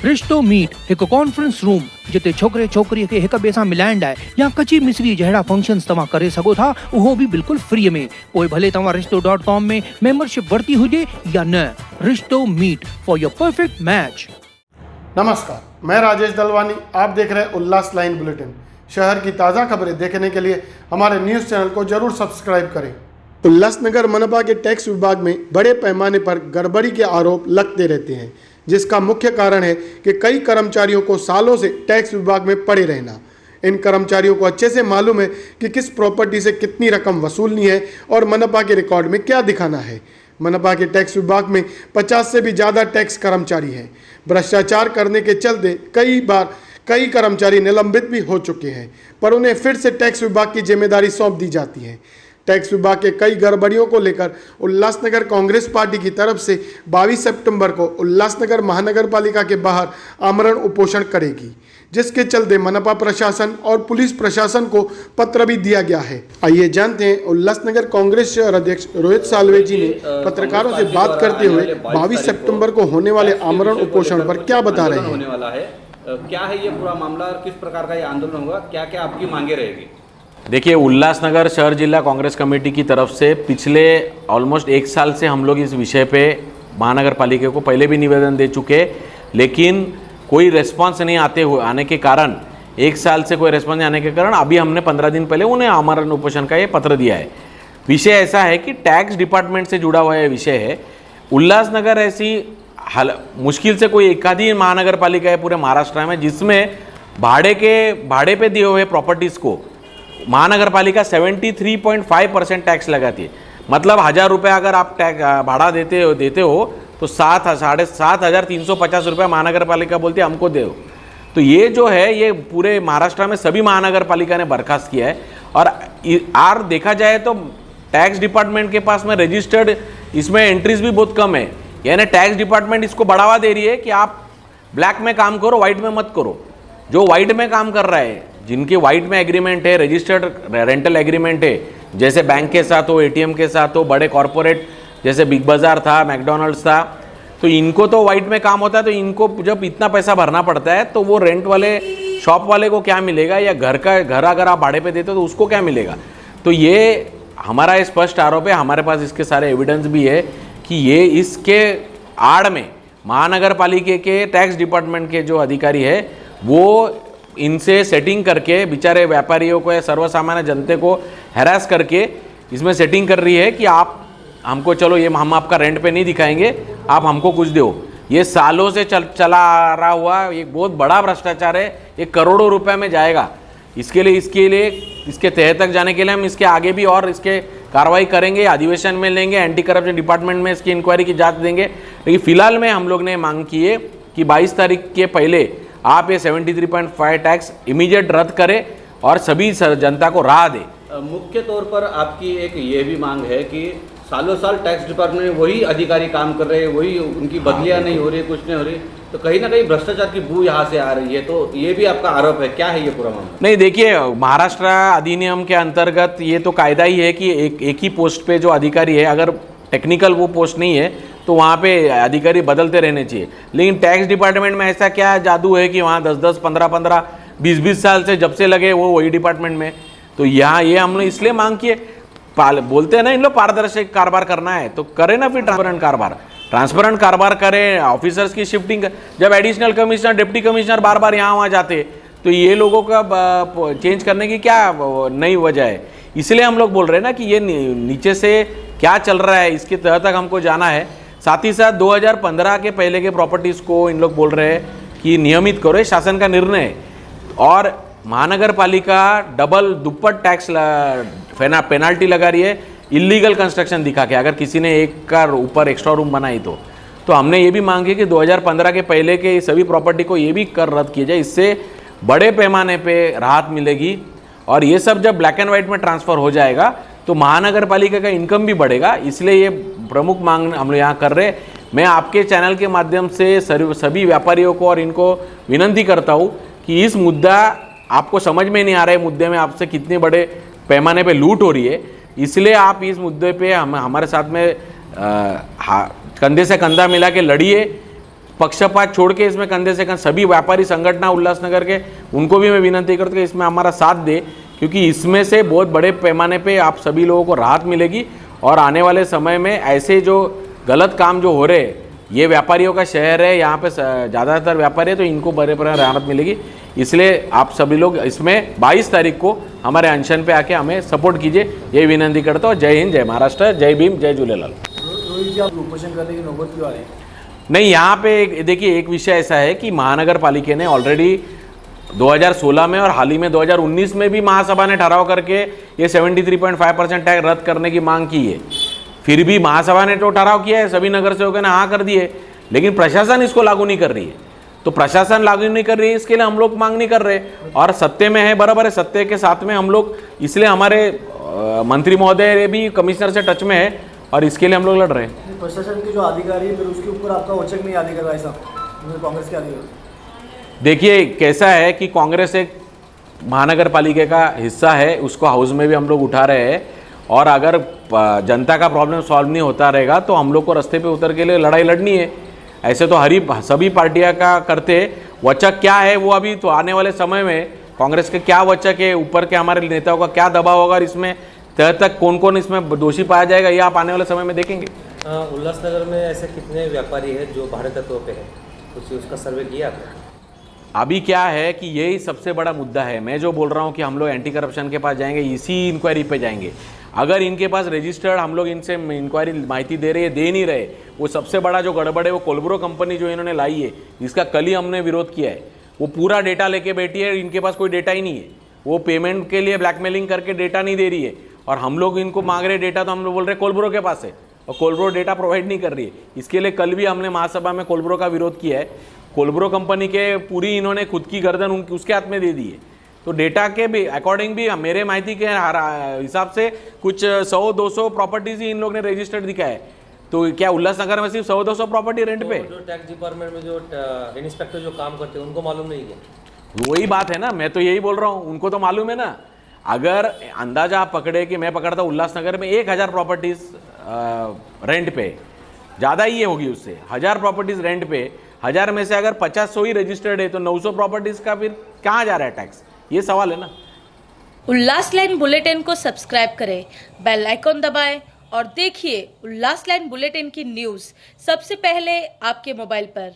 रिश्तो मीट एक conference room जिते छोकरे छोकरी के एक ॿिए सां मिलाइण लाइ या कची मिसरी जहिड़ा फंक्शन्स तव्हां करे सघो था, उहो भी बिल्कुल फ्री में। पोइ भले तव्हां रिश्तो.com में मेंबरशिप वरती हुजे या न। रिश्तो meet for your perfect match. नमस्कार, मैं राजेश दलवानी। आप देख रहे हैं उल्लास लाइन बुलेटिन। शहर की ताज़ा खबरें देखने के लिए हमारे न्यूज़ चैनल को जरूर सब्सक्राइब करें। उल्लासनगर मनपा के टैक्स विभाग में बड़े पैमाने पर गड़बड़ी के आरोप लगते रहते हैं, जिसका मुख्य कारण है कि कई कर्मचारियों को सालों से टैक्स विभाग में पड़े रहना। इन कर्मचारियों को अच्छे से मालूम है कि किस प्रॉपर्टी से कितनी रकम वसूलनी है और मनपा के रिकॉर्ड में क्या दिखाना है। मनपा के टैक्स विभाग में 50 से भी ज़्यादा टैक्स कर्मचारी हैं। भ्रष्टाचार करने के चलते कई कर्मचारी निलंबित भी हो चुके हैं, पर उन्हें फिर से टैक्स विभाग की जिम्मेदारी सौंप दी जाती है। टैक्स विभाग के कई गड़बड़ियों को लेकर उल्लासनगर कांग्रेस पार्टी की तरफ से 22 सितंबर को उल्लासनगर महानगर पालिका के बाहर आमरण उपोषण करेगी, जिसके चलते मनपा प्रशासन और पुलिस प्रशासन को पत्र भी दिया गया है। आइए जानते हैं उल्लासनगर कांग्रेस शहर अध्यक्ष रोहित साल्वे जी ने पत्रकारों से बात करते हुए 22 सितंबर को होने वाले आमरण उपोषण पर क्या बता रहे हैं। क्या है ये पूरा मामला और किस प्रकार का ये आंदोलन होगा, क्या क्या आपकी मांगे रहेगी? देखिए, उल्लासनगर शहर जिला कांग्रेस कमेटी की तरफ से पिछले ऑलमोस्ट 1 साल से हम लोग इस विषय पे महानगर पालिका को पहले भी निवेदन दे चुके, लेकिन कोई रिस्पांस नहीं आने के कारण 1 साल से कोई रिस्पांस नहीं आने के कारण अभी हमने 15 दिन पहले उन्हें आमरण उपोषण का ये पत्र दिया है। विषय ऐसा है कि टैक्स डिपार्टमेंट से जुड़ा हुआ ये विषय है। उल्लासनगर ऐसी मुश्किल से कोई एक आधी महानगर पालिका है पूरे महाराष्ट्र में जिसमें भाड़े पे दिए हुए प्रॉपर्टीज़ को महानगर पालिका 73.5% टैक्स लगाती है। मतलब 1000 रुपये अगर आप टैक्स भाड़ा देते हो तो 7,350 रुपये महानगर पालिका बोलती है हमको दो। तो ये जो है ये पूरे महाराष्ट्र में सभी महानगर पालिका ने बर्खास्त किया है। और देखा जाए तो टैक्स डिपार्टमेंट के पास में रजिस्टर्ड इसमें एंट्रीज भी बहुत कम है। यानी टैक्स डिपार्टमेंट इसको बढ़ावा दे रही है कि आप ब्लैक में काम करो, वाइट में मत करो। जो वाइट में काम कर रहा है, जिनके वाइट में एग्रीमेंट है, रजिस्टर्ड रेंटल एग्रीमेंट है, जैसे बैंक के साथ हो, एटीएम के साथ हो, बड़े कॉरपोरेट जैसे बिग बाज़ार था, मैकडॉनल्ड्स था, तो इनको तो वाइट में काम होता है। तो इनको जब इतना पैसा भरना पड़ता है तो वो रेंट वाले शॉप वाले को क्या मिलेगा, या घर अगर आप भाड़े पे देते हो तो उसको क्या मिलेगा। तो ये हमारा स्पष्ट आरोप है, हमारे पास इसके सारे एविडेंस भी है कि ये इसके आड़ में महानगर पालिका के टैक्स डिपार्टमेंट के जो अधिकारी है वो इनसे सेटिंग करके बेचारे व्यापारियों को या सर्वसामान्य जनते को हैरास करके इसमें सेटिंग कर रही है कि आप हमको चलो ये हम आपका रेंट पे नहीं दिखाएंगे, आप हमको कुछ दो। ये सालों से चला आ रहा हुआ एक बहुत बड़ा भ्रष्टाचार है। ये करोड़ों रुपए में जाएगा। इसके तह तक जाने के लिए हम इसके आगे भी और इसके कार्रवाई करेंगे, अधिवेशन में लेंगे, एंटी करप्शन डिपार्टमेंट में इसकी इंक्वायरी की जांच देंगे। लेकिन फिलहाल में हम लोग ने मांग की है कि 22 तारीख के पहले आप ये 73.5 टैक्स इमीडिएट रद्द करें और सभी जनता को राह दे। मुख्य तौर पर आपकी एक ये भी मांग है कि सालों साल टैक्स डिपार्टमेंट में वही अधिकारी काम कर रहे हैं, वही उनकी बदलियां नहीं हो रही, कुछ नहीं हो रही, तो कहीं ना कहीं भ्रष्टाचार की बू यहाँ से आ रही है। तो ये भी आपका आरोप है, क्या है ये पूरा मामला? नहीं, देखिए, महाराष्ट्र अधिनियम के अंतर्गत ये तो कायदा ही है कि एक ही पोस्ट पे जो अधिकारी है, अगर टेक्निकल वो पोस्ट नहीं है तो वहाँ पे अधिकारी बदलते रहने चाहिए। लेकिन टैक्स डिपार्टमेंट में ऐसा क्या जादू है कि वहाँ 10-10, 15-15, 20-20 साल से जब से लगे वो वही डिपार्टमेंट में। तो यहाँ ये हमने इसलिए मांग की है, बोलते हैं ना इन लोग पारदर्शी कारोबार करना है तो करें ना, फिर ट्रांसपेरेंट कारोबार करें। ऑफिसर्स की शिफ्टिंग, जब एडिशनल कमिश्नर, डिप्टी कमिश्नर बार बार यहाँ वहाँ जाते तो ये लोगों का चेंज करने की क्या नई वजह है। इसलिए हम लोग बोल रहे हैं ना कि ये नीचे से क्या चल रहा है इसके तह तक हमको जाना है। साथ ही साथ 2015 के पहले के प्रॉपर्टीज़ को इन लोग बोल रहे हैं कि नियमित करो, शासन का निर्णय है। और महानगर पालिका डबल दुप्पट टैक्स पेनाल्टी लगा रही है इलीगल कंस्ट्रक्शन दिखा के, अगर किसी ने एक का ऊपर एक्स्ट्रा रूम बनाई तो हमने ये भी मांगी कि 2015 के पहले के सभी प्रॉपर्टी को ये भी कर रद्द किया जाए। इससे बड़े पैमाने पे राहत मिलेगी और ये सब जब ब्लैक एंड वाइट में ट्रांसफ़र हो जाएगा तो महानगर पालिका का इनकम भी बढ़ेगा। इसलिए ये प्रमुख मांग हम लोग यहाँ कर रहे हैं। मैं आपके चैनल के माध्यम से सभी व्यापारियों को और इनको विनती करता हूँ कि इस मुद्दा आपको समझ में नहीं आ रहा है, मुद्दे में आपसे कितने बड़े पैमाने पे लूट हो रही है, इसलिए आप इस मुद्दे पे हमारे साथ में कंधे से कंधा मिला के लड़िए पक्षपात छोड़ के इसमें कंधे से कंधे सभी व्यापारी संगठन उल्लासनगर के उनको भी मैं विनती करता हूँ कि इसमें हमारा साथ दे, क्योंकि इसमें से बहुत बड़े पैमाने पे आप सभी लोगों को राहत मिलेगी और आने वाले समय में ऐसे जो गलत काम जो हो रहे हैं, ये व्यापारियों का शहर है, यहाँ पे ज़्यादातर व्यापारी है, तो इनको बड़े बड़े राहत मिलेगी। इसलिए आप सभी लोग इसमें 22 तारीख को हमारे अनशन पे आके हमें सपोर्ट कीजिए, यही विनती करता हूँ। जय हिंद, जय महाराष्ट्र, जय भीम, जय झूलेलाल। रोहित जी, आप उपोषण करने की नौबत क्यों आ रही है? नहीं, यहाँ पे देखिए एक विषय ऐसा है कि महानगर पालिका ने ऑलरेडी 2016 में और हाल ही में 2019 में भी महासभा ने ठहराव करके ये 73.5% टैक्स रद्द करने की मांग की है। फिर भी महासभा ने तो ठहराव किया है, सभी नगर सेवकों ने हाँ कर दिए, लेकिन प्रशासन इसको लागू नहीं कर रही है। तो प्रशासन लागू नहीं कर रही है, इसके लिए हम लोग मांग नहीं कर रहे और सत्य में है, बराबर है, सत्य के साथ में हम लोग, इसलिए हमारे मंत्री महोदय भी कमिश्नर से टच में है और इसके लिए हम लोग लड़ रहे हैं। प्रशासन के जो अधिकारी है फिर उसके ऊपर आपका वचक नहीं अधिकार ऐसा कांग्रेस के अधिकारी? देखिए कैसा है कि कांग्रेस एक महानगर पालिका का हिस्सा है, उसको हाउस में भी हम लोग उठा रहे हैं और अगर जनता का प्रॉब्लम सॉल्व नहीं होता रहेगा तो हम लोग को रास्ते पे उतर के लिए लड़ाई लड़नी है। ऐसे तो सभी पार्टियां का करते, वचक क्या है वो अभी तो आने वाले समय में कांग्रेस के क्या वचक है, ऊपर के हमारे नेताओं का क्या दबाव होगा, इसमें तह तक कौन कौन इसमें दोषी पाया जाएगा, ये आप आने वाले समय में देखेंगे। उल्लासनगर में ऐसे कितने व्यापारी हैं जो भाड़े तत्व पे हैं, कुछ उसका सर्वे किया आपने? अभी क्या है कि यही सबसे बड़ा मुद्दा है। मैं जो बोल रहा हूँ कि हम लोग एंटी करप्शन के पास जाएंगे, इसी इंक्वायरी पे जाएंगे। अगर इनके पास रजिस्टर्ड हम लोग इनसे इंक्वायरी माहिती दे रहे हैं, दे नहीं रहे, वो सबसे बड़ा जो गड़बड़ है वो कोलब्रो कंपनी जो इन्होंने लाई है, इसका कल ही हमने विरोध किया है। वो पूरा डेटा लेके बैठी है, इनके पास कोई डेटा ही नहीं है, वो पेमेंट के लिए ब्लैकमेलिंग करके डेटा नहीं दे रही है और हम लोग इनको मांग रहे डेटा, तो हम लोग बोल रहे कोलब्रो के पास है और कोलब्रो डेटा प्रोवाइड नहीं कर रही है। इसके लिए कल भी हमने महासभा में कोलब्रो का विरोध किया है। कोलब्रो कंपनी के पूरी इन्होंने खुद की गर्दन उसके हाथ में दे दी है। तो डेटा के भी अकॉर्डिंग भी मेरे माहिती के हिसाब से कुछ 100-200 प्रॉपर्टीज ही इन लोग ने रजिस्टर्ड दिखाया है। तो क्या उल्लासनगर में सिर्फ 100-200 प्रॉपर्टी रेंट पे? जो टैक्स डिपार्टमेंट में जो इंस्पेक्टर जो काम करते हैं उनको मालूम नहीं है? वही बात है ना, मैं तो यही बोल रहा हूँ, उनको तो मालूम है ना। अगर अंदाजा आप पकड़े कि मैं पकड़ता उल्लासनगर में 1000 प्रॉपर्टीज रेंट पे, ज़्यादा ही होगी उससे, 1000 प्रॉपर्टीज रेंट पे, 1000 में से अगर 50-100 ही रजिस्टर्ड है तो 900 प्रॉपर्टीज का फिर कहाँ जा रहा है टैक्स? ये सवाल है ना। उल्लास लाइन बुलेटिन को सब्सक्राइब करें, बेल आइकॉन दबाएं और देखिए उल्लास लाइन बुलेटिन की न्यूज़ सबसे पहले आपके मोबाइल पर।